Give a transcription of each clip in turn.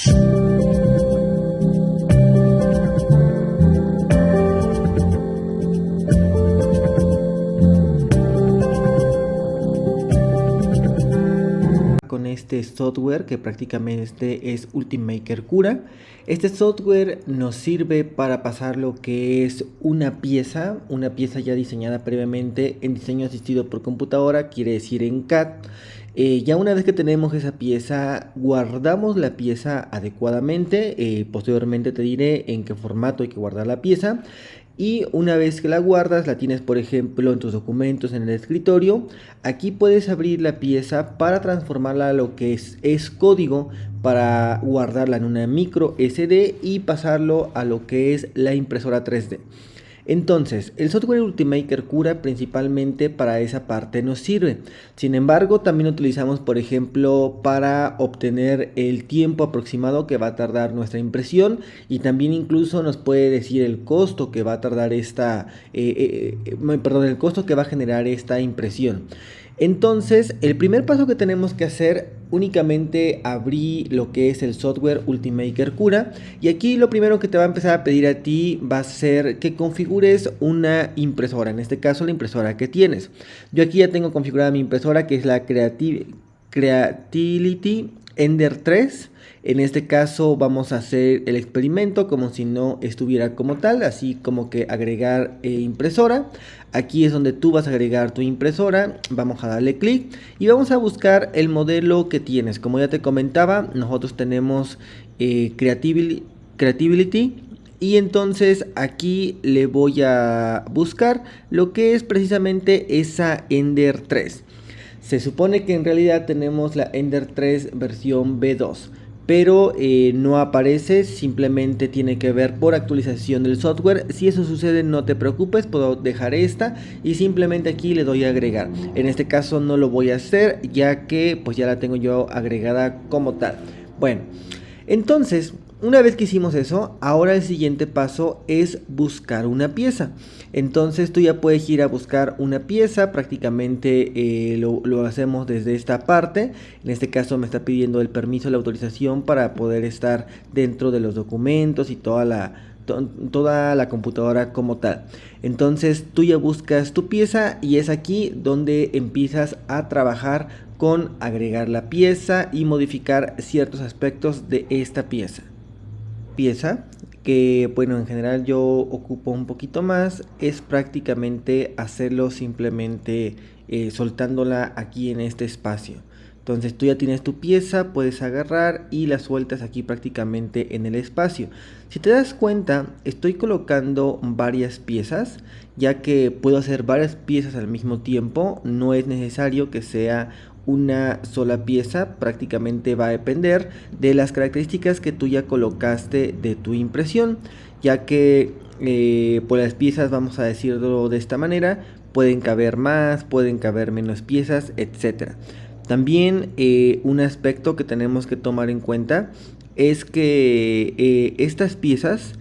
Con este software que prácticamente es Ultimaker Cura. Este software nos sirve para pasar lo que es una pieza ya diseñada previamente en diseño asistido por computadora, quiere decir en CAD. Ya una vez que tenemos esa pieza, guardamos la pieza adecuadamente. Posteriormente te diré en qué formato hay que guardar la pieza. Y una vez que la guardas, la tienes por ejemplo en tus documentos en el escritorio. Aquí puedes abrir la pieza para transformarla a lo que es código, para guardarla en una micro SD y pasarlo a lo que es la impresora 3D. Entonces, el software Ultimaker Cura principalmente para esa parte nos sirve. Sin embargo, también lo utilizamos, por ejemplo, para obtener el tiempo aproximado que va a tardar nuestra impresión, y también incluso nos puede decir el costo que va a tardar el costo que va a generar esta impresión. Entonces, el primer paso que tenemos que hacer, únicamente abrí lo que es el software Ultimaker Cura, y aquí lo primero que te va a empezar a pedir a ti va a ser que configures una impresora, en este caso la impresora que tienes. Yo aquí ya tengo configurada mi impresora, que es la Creatility Ender 3. En este caso vamos a hacer el experimento como si no estuviera como tal, así como que agregar impresora. Aquí es donde tú vas a agregar tu impresora, vamos a darle clic y vamos a buscar el modelo que tienes. Como ya te comentaba, nosotros tenemos Creativity, y entonces aquí le voy a buscar lo que es precisamente esa Ender 3. Se supone que en realidad tenemos la Ender 3 versión B2, pero no aparece, simplemente tiene que ver por actualización del software. Si eso sucede, no te preocupes, puedo dejar esta y simplemente aquí le doy a agregar. En este caso no lo voy a hacer, ya que pues ya la tengo yo agregada como tal. Bueno, entonces una vez que hicimos eso, ahora el siguiente paso es buscar una pieza. Entonces tú ya puedes ir a buscar una pieza, prácticamente lo hacemos desde esta parte. En este caso me está pidiendo el permiso, la autorización para poder estar dentro de los documentos y toda la computadora como tal. Entonces tú ya buscas tu pieza y es aquí donde empiezas a trabajar con agregar la pieza y modificar ciertos aspectos de esta pieza que bueno, en general yo ocupo un poquito más, es prácticamente hacerlo simplemente soltándola aquí en este espacio. Entonces tú ya tienes tu pieza, puedes agarrar y la sueltas aquí prácticamente en el espacio. Si te das cuenta, estoy colocando varias piezas, ya que puedo hacer varias piezas al mismo tiempo. No es necesario que sea una sola pieza, prácticamente va a depender de las características que tú ya colocaste de tu impresión, ya que pues las piezas, vamos a decirlo de esta manera, pueden caber más, pueden caber menos piezas, etcétera. También un aspecto que tenemos que tomar en cuenta es que estas piezas,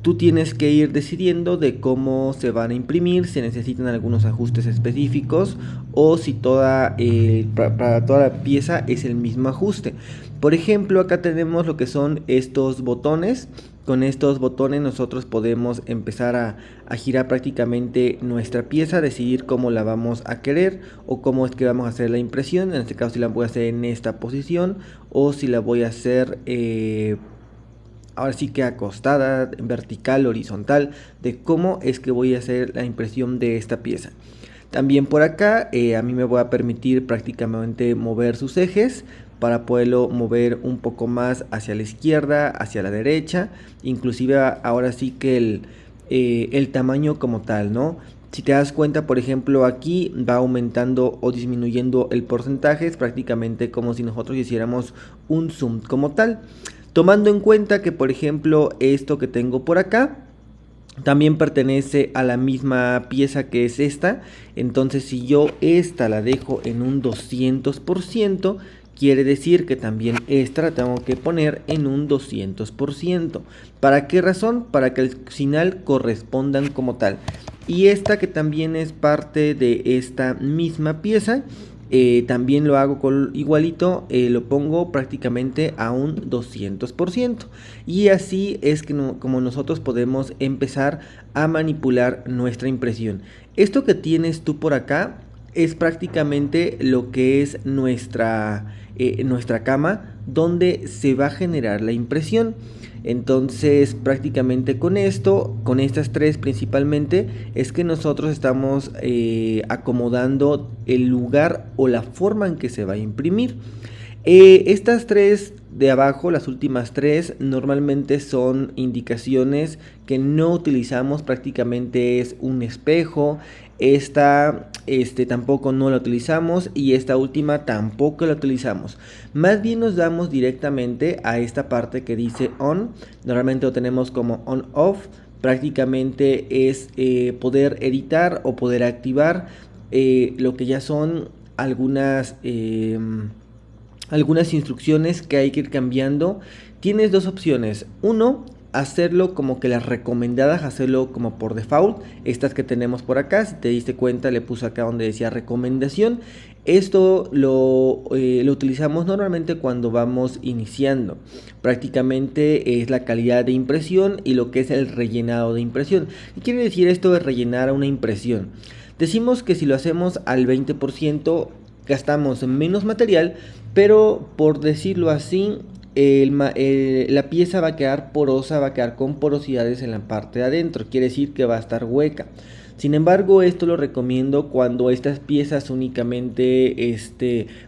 tú tienes que ir decidiendo de cómo se van a imprimir, si necesitan algunos ajustes específicos o si para toda la pieza es el mismo ajuste. Por ejemplo, acá tenemos lo que son estos botones. Con estos botones nosotros podemos empezar a girar prácticamente nuestra pieza, decidir cómo la vamos a querer o cómo es que vamos a hacer la impresión. En este caso, si la voy a hacer en esta posición o si la voy a hacer ahora sí que acostada, vertical, horizontal, de cómo es que voy a hacer la impresión de esta pieza. También por acá a mí me va a permitir prácticamente mover sus ejes para poderlo mover un poco más hacia la izquierda, hacia la derecha, inclusive ahora sí que el tamaño como tal, ¿no? Si te das cuenta, por ejemplo, aquí va aumentando o disminuyendo el porcentaje, es prácticamente como si nosotros hiciéramos un zoom como tal. Tomando en cuenta que, por ejemplo, esto que tengo por acá también pertenece a la misma pieza que es esta. Entonces, si yo esta la dejo en un 200%, quiere decir que también esta la tengo que poner en un 200%. ¿Para qué razón? Para que al final correspondan como tal. Y esta, que también es parte de esta misma pieza, también lo hago con igualito, lo pongo prácticamente a un 200%. Y así es que como nosotros podemos empezar a manipular nuestra impresión. Esto que tienes tú por acá es prácticamente lo que es nuestra cama donde se va a generar la impresión. Entonces prácticamente con esto, con estas tres principalmente, es que nosotros estamos acomodando el lugar o la forma en que se va a imprimir. Estas tres de abajo, las últimas tres, normalmente son indicaciones que no utilizamos, prácticamente es un espejo. Esta tampoco no la utilizamos y esta última tampoco la utilizamos. Más bien nos damos directamente a esta parte que dice on. Normalmente lo tenemos como on off. Prácticamente es poder editar o poder activar lo que ya son algunas instrucciones que hay que ir cambiando. Tienes dos opciones. Uno, hacerlo como que las recomendadas, hacerlo como por default, estas que tenemos por acá. Si te diste cuenta, le puse acá donde decía recomendación. Esto lo utilizamos normalmente cuando vamos iniciando. Prácticamente es la calidad de impresión y lo que es el rellenado de impresión. ¿Qué quiere decir esto de rellenar una impresión? Decimos que si lo hacemos al 20%, gastamos menos material, pero por decirlo así, la pieza va a quedar porosa, va a quedar con porosidades en la parte de adentro, quiere decir que va a estar hueca. Sin embargo, esto lo recomiendo cuando estas piezas únicamente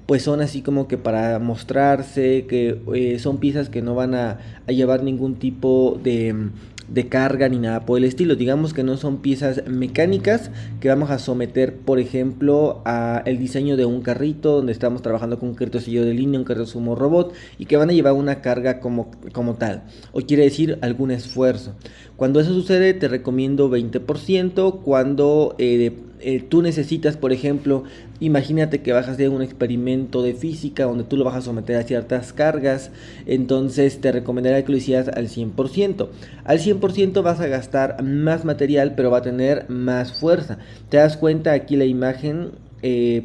pues son así como que para mostrarse, que son piezas que no van a llevar ningún tipo de carga ni nada por el estilo. Digamos que no son piezas mecánicas que vamos a someter, por ejemplo, a el diseño de un carrito donde estamos trabajando con un carrito sello de línea, un carrito sumo robot, y que van a llevar una carga como tal, o quiere decir algún esfuerzo. Cuando eso sucede, te recomiendo 20%. Cuando tú necesitas, por ejemplo, imagínate que vas a hacer un experimento de física donde tú lo vas a someter a ciertas cargas, entonces te recomendaría que lo hicieras al 100%. Al 100% vas a gastar más material, pero va a tener más fuerza. Te das cuenta, aquí la imagen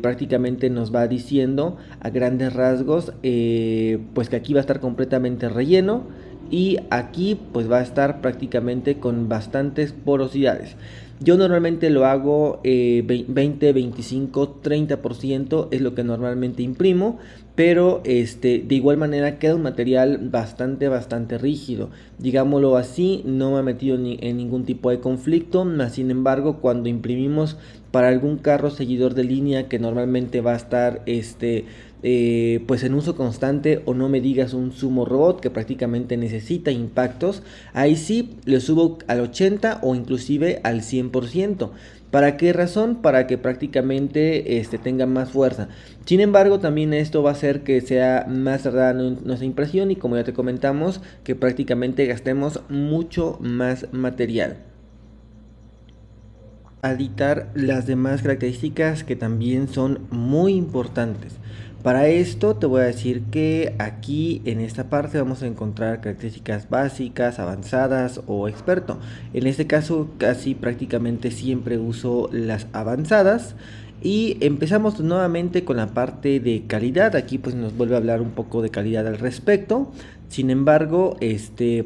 prácticamente nos va diciendo a grandes rasgos pues que aquí va a estar completamente relleno y aquí pues va a estar prácticamente con bastantes porosidades. Yo normalmente lo hago 20, 25, 30% es lo que normalmente imprimo, pero de igual manera queda un material bastante rígido. Digámoslo así, no me ha metido en ningún tipo de conflicto, mas sin embargo cuando imprimimos para algún carro seguidor de línea que normalmente va a estar pues en uso constante, o no me digas un sumo robot que prácticamente necesita impactos, ahí sí le subo al 80 o inclusive al 100%. ¿Para qué razón? Para que prácticamente tenga más fuerza. Sin embargo, también esto va a hacer que sea más tardada nuestra impresión y, como ya te comentamos, que prácticamente gastemos mucho más material. Editar las demás características que también son muy importantes. Para esto te voy a decir que aquí en esta parte vamos a encontrar características básicas, avanzadas o experto. En este caso casi prácticamente siempre uso las avanzadas. Y empezamos nuevamente con la parte de calidad. Aquí pues nos vuelve a hablar un poco de calidad al respecto. Sin embargo,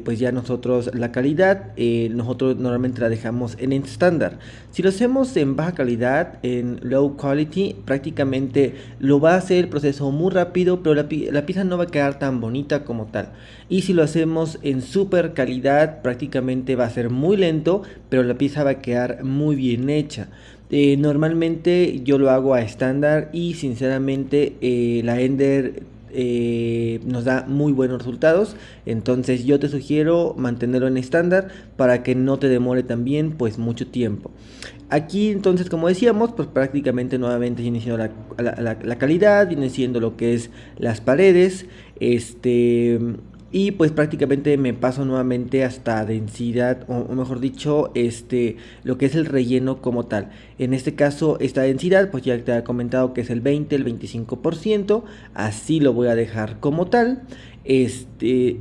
pues ya nosotros la calidad, nosotros normalmente la dejamos en estándar. Si lo hacemos en baja calidad, en low quality, prácticamente lo va a hacer el proceso muy rápido, pero la pieza no va a quedar tan bonita como tal. Y si lo hacemos en super calidad, prácticamente va a ser muy lento, pero la pieza va a quedar muy bien hecha. Normalmente yo lo hago a estándar y sinceramente la Ender nos da muy buenos resultados. Entonces yo te sugiero mantenerlo en estándar para que no te demore también pues mucho tiempo. Aquí entonces, como decíamos, pues prácticamente nuevamente viene siendo la calidad, viene siendo lo que es las paredes, y pues prácticamente me paso nuevamente hasta densidad, o mejor dicho, lo que es el relleno como tal. En este caso, esta densidad, pues ya te he comentado que es el 20, el 25%, así lo voy a dejar como tal.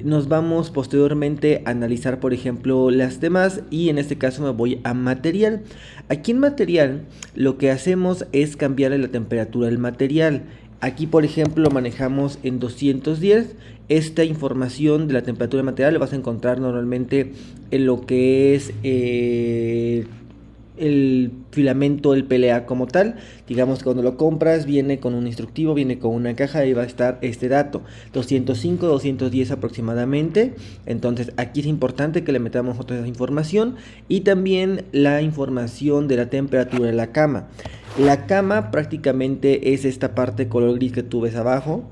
nos vamos posteriormente a analizar, por ejemplo, las demás, y en este caso me voy a material. Aquí en material lo que hacemos es cambiarle la temperatura del material. Aquí, por ejemplo, lo manejamos en 210. Esta información de la temperatura del material lo vas a encontrar normalmente en lo que es el filamento del PLA como tal. Digamos que cuando lo compras viene con un instructivo, viene con una caja y va a estar este dato, 205, 210 aproximadamente. Entonces aquí es importante que le metamos otra información y también la información de la temperatura de la cama. La cama prácticamente es esta parte color gris que tú ves abajo.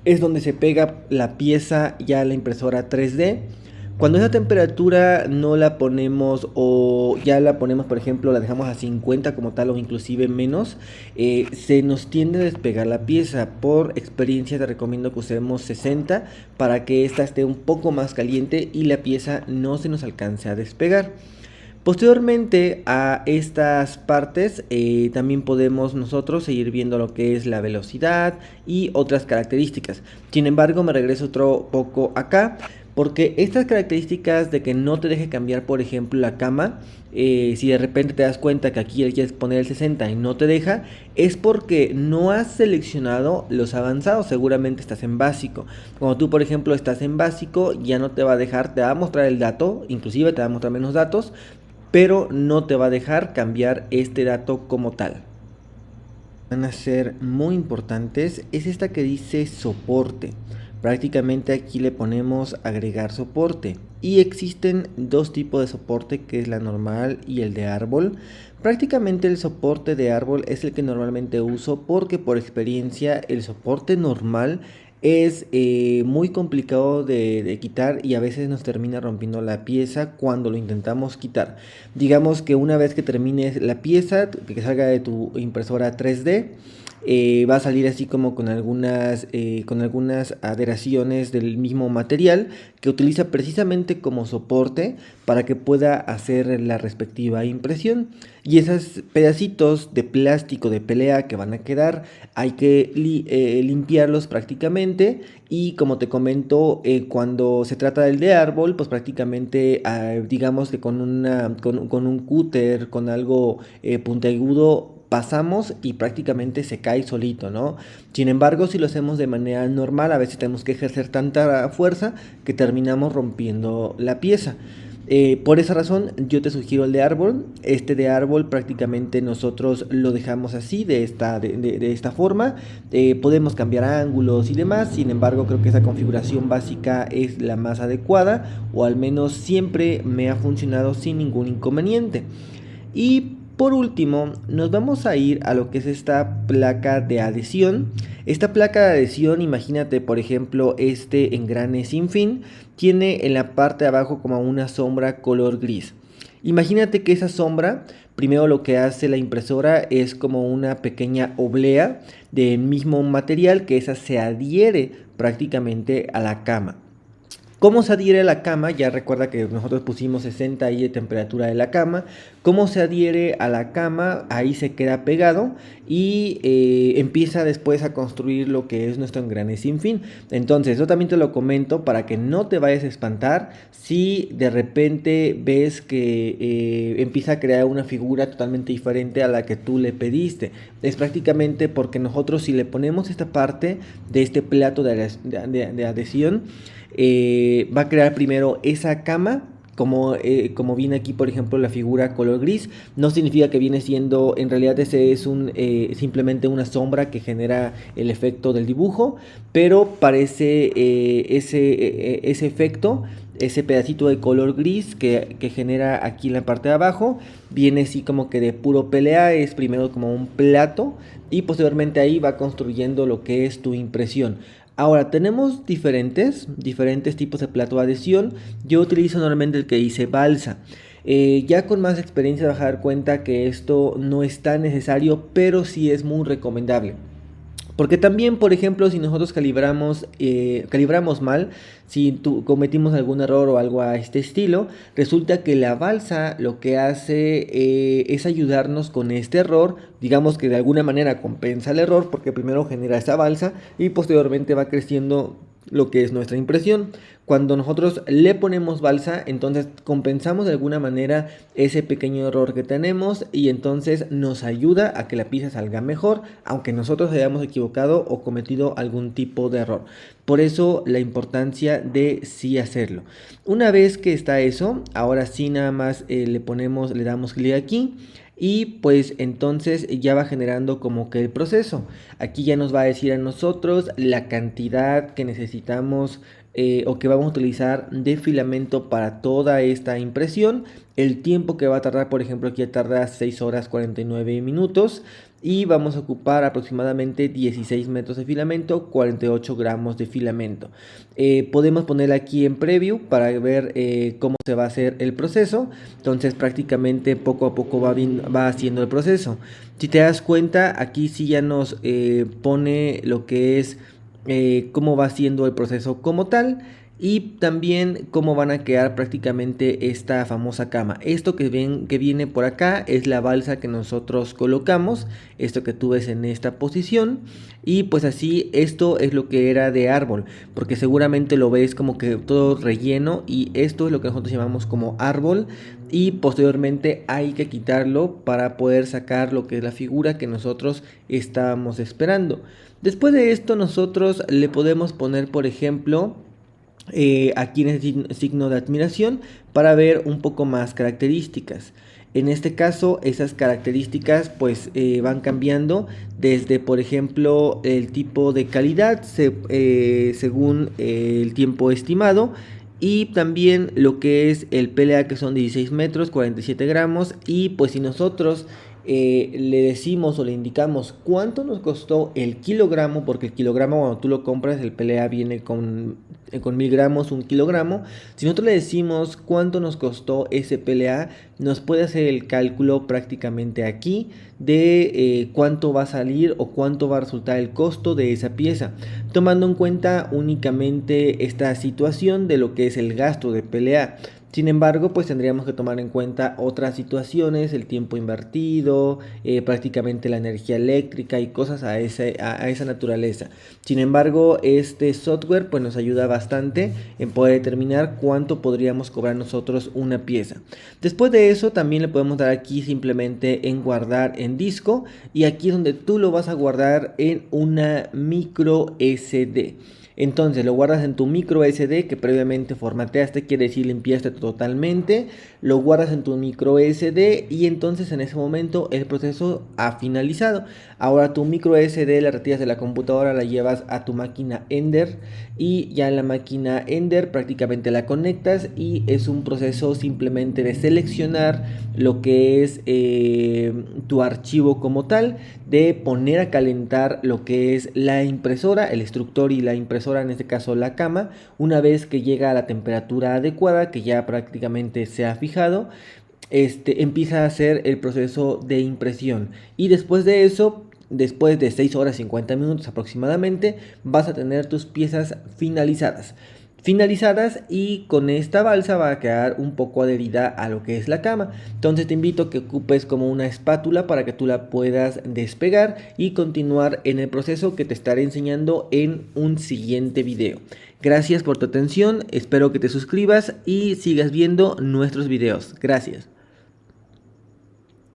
Es donde se pega la pieza ya a la impresora 3D. Cuando esa temperatura no la ponemos o ya la ponemos, por ejemplo, la dejamos a 50 como tal o inclusive menos, se nos tiende a despegar la pieza. Por experiencia te recomiendo que usemos 60 para que esta esté un poco más caliente y la pieza no se nos alcance a despegar. Posteriormente a estas partes también podemos nosotros seguir viendo lo que es la velocidad y otras características. Sin embargo, me regreso otro poco acá porque estas características de que no te deje cambiar, por ejemplo, la cama, si de repente te das cuenta que aquí quieres poner el 60 y no te deja, es porque no has seleccionado los avanzados. Seguramente estás en básico. Cuando tú, por ejemplo, estás en básico, ya no te va a dejar, te va a mostrar el dato, inclusive te va a mostrar menos datos, pero no te va a dejar cambiar este dato como tal. Van a ser muy importantes es esta que dice soporte. Prácticamente aquí le ponemos agregar soporte y existen dos tipos de soporte, que es la normal y el de árbol. Prácticamente el soporte de árbol es el que normalmente uso porque por experiencia el soporte normal es muy complicado de quitar y a veces nos termina rompiendo la pieza cuando lo intentamos quitar. Digamos que una vez que termines la pieza, que salga de tu impresora 3D, va a salir así como con algunas adheraciones del mismo material que utiliza precisamente como soporte para que pueda hacer la respectiva impresión. Y esos pedacitos de plástico de PLA que van a quedar, hay que limpiarlos prácticamente. Y como te comento, cuando se trata del de árbol, pues prácticamente digamos que con un cúter, con algo puntiagudo, pasamos y prácticamente se cae solito, ¿no? Sin embargo, si lo hacemos de manera normal, a veces tenemos que ejercer tanta fuerza que terminamos rompiendo la pieza. Por esa razón yo te sugiero el de árbol. Este de árbol prácticamente nosotros lo dejamos así, de esta forma. Podemos cambiar ángulos y demás. Sin embargo, creo que esa configuración básica es la más adecuada, o al menos siempre me ha funcionado sin ningún inconveniente. Y por último, nos vamos a ir a lo que es esta placa de adhesión. Esta placa de adhesión, imagínate por ejemplo este engrane sin fin, tiene en la parte de abajo como una sombra color gris. Imagínate que esa sombra, primero lo que hace la impresora es como una pequeña oblea del mismo material, que esa se adhiere prácticamente a la cama. ¿Cómo se adhiere a la cama? Ya recuerda que nosotros pusimos 60 ahí de temperatura de la cama. ¿Cómo se adhiere a la cama? Ahí se queda pegado y empieza después a construir lo que es nuestro engrane sin fin. Entonces, yo también te lo comento para que no te vayas a espantar si de repente ves que empieza a crear una figura totalmente diferente a la que tú le pediste. Es prácticamente porque nosotros, si le ponemos esta parte de este plato de adhesión, va a crear primero esa cama. Como viene aquí por ejemplo la figura color gris, no significa que viene siendo, en realidad ese es simplemente una sombra que genera el efecto del dibujo, pero parece ese efecto, ese pedacito de color gris que genera aquí en la parte de abajo, viene así como que de puro PLA, es primero como un plato y posteriormente ahí va construyendo lo que es tu impresión. Ahora, tenemos diferentes tipos de plato de adhesión. Yo utilizo normalmente el que dice balsa. Ya con más experiencia vas a dar cuenta que esto no es tan necesario, pero sí es muy recomendable. Porque también, por ejemplo, si nosotros calibramos mal, si cometimos algún error o algo a este estilo, resulta que la balsa lo que hace es ayudarnos con este error. Digamos que de alguna manera compensa el error porque primero genera esa balsa y posteriormente va creciendo lo que es nuestra impresión. Cuando nosotros le ponemos balsa, entonces compensamos de alguna manera ese pequeño error que tenemos y entonces nos ayuda a que la pieza salga mejor, aunque nosotros hayamos equivocado o cometido algún tipo de error. Por eso la importancia de sí hacerlo. Una vez que está eso, ahora sí nada más le damos clic aquí. Y pues entonces ya va generando como que el proceso. Aquí ya nos va a decir a nosotros la cantidad que necesitamos o que vamos a utilizar de filamento para toda esta impresión. El tiempo que va a tardar, por ejemplo, aquí tarda 6 horas 49 minutos. Y vamos a ocupar aproximadamente 16 metros de filamento, 48 gramos de filamento. Podemos poner aquí en preview para ver cómo se va a hacer el proceso. Entonces prácticamente poco a poco va haciendo el proceso. Si te das cuenta, aquí sí ya nos pone lo que es cómo va siendo el proceso como tal. Y también cómo van a quedar prácticamente esta famosa cama. Esto que ven que viene por acá es la balsa que nosotros colocamos. Esto que tú ves en esta posición. Y pues así esto es lo que era de árbol. Porque seguramente lo ves como que todo relleno. Y esto es lo que nosotros llamamos como árbol. Y posteriormente hay que quitarlo para poder sacar lo que es la figura que nosotros estábamos esperando. Después de esto nosotros le podemos poner, por ejemplo, aquí en el signo de admiración para ver un poco más características. En este caso esas características pues van cambiando desde, por ejemplo, el tipo de calidad según el tiempo estimado. Y también lo que es el PLA, que son 16 metros, 47 gramos. Y pues si nosotros le decimos o le indicamos cuánto nos costó el kilogramo, porque el kilogramo cuando tú lo compras, el PLA viene con 1000 gramos, un kilogramo. Si nosotros le decimos cuánto nos costó ese PLA, nos puede hacer el cálculo prácticamente aquí de cuánto va a salir o cuánto va a resultar el costo de esa pieza, tomando en cuenta únicamente esta situación de lo que es el gasto de PLA. Sin embargo, pues tendríamos que tomar en cuenta otras situaciones, el tiempo invertido, prácticamente la energía eléctrica y cosas a esa naturaleza. Sin embargo, este software pues nos ayuda bastante en poder determinar cuánto podríamos cobrar nosotros una pieza. Después de eso también le podemos dar aquí simplemente en guardar en disco, y aquí es donde tú lo vas a guardar en una micro SD. Entonces lo guardas en tu micro SD que previamente formateaste, quiere decir limpiaste totalmente. Lo guardas en tu micro SD y entonces en ese momento el proceso ha finalizado. Ahora tu micro SD la retiras de la computadora, la llevas a tu máquina Ender y ya en la máquina Ender prácticamente la conectas y es un proceso simplemente de seleccionar lo que es tu archivo como tal, de poner a calentar lo que es la impresora, el instructor y la impresora, en este caso la cama. Una vez que llega a la temperatura adecuada, que ya prácticamente se ha fijado, empieza a hacer el proceso de impresión. Y después de eso, después de 6 horas 50 minutos aproximadamente, vas a tener tus piezas finalizadas. Y con esta balsa va a quedar un poco adherida a lo que es la cama. Entonces te invito a que ocupes como una espátula para que tú la puedas despegar y continuar en el proceso que te estaré enseñando en un siguiente video. Gracias por tu atención, espero que te suscribas y sigas viendo nuestros videos. Gracias.